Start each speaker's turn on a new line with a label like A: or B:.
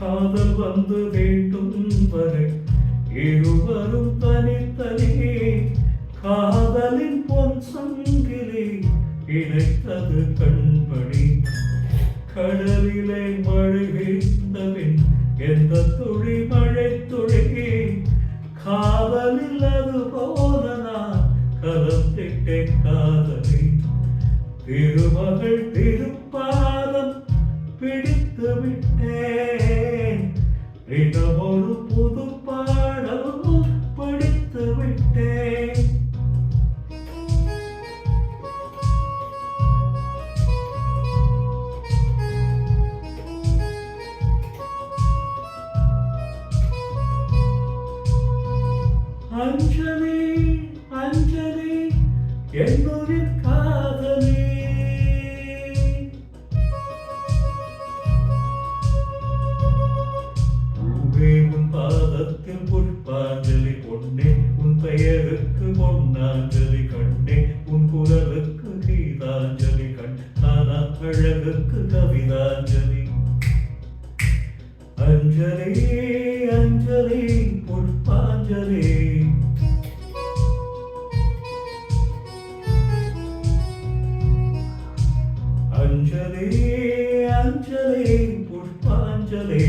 A: காதல் வந்து வேண்டும் வரை இருவரும் தனித்தனியே காதலின் பொன் சங்கிலி இணைத்தது கண்படி கடலிலே மழுகின்றவின் எந்த துளி மழை துளி காதலில் அது போல நான் கலந்திட்டேன் காதலி திருமகள் திருப்பாதம் பிடித்து விட்டேன் தினமொரு புது பாடலும் படித்து விட்டேன். அஞ்சலி அஞ்சலி என்னுடைய காதலி பூவே உன் பாதத்தில் புஷ்பாஞ்சலி பொன்னே உன் பெயருக்கு பொன்னாஞ்சலி கண்ணே உன் குரலுக்கு கீதாஞ்சலி கண்ணான அழகுக்கு கவிதாஞ்சலி அஞ்சலி அஞ்சலி புஷ்பாஞ்சலி அஞ்சலி அஞ்சலி புஷ்பாஞ்சலி.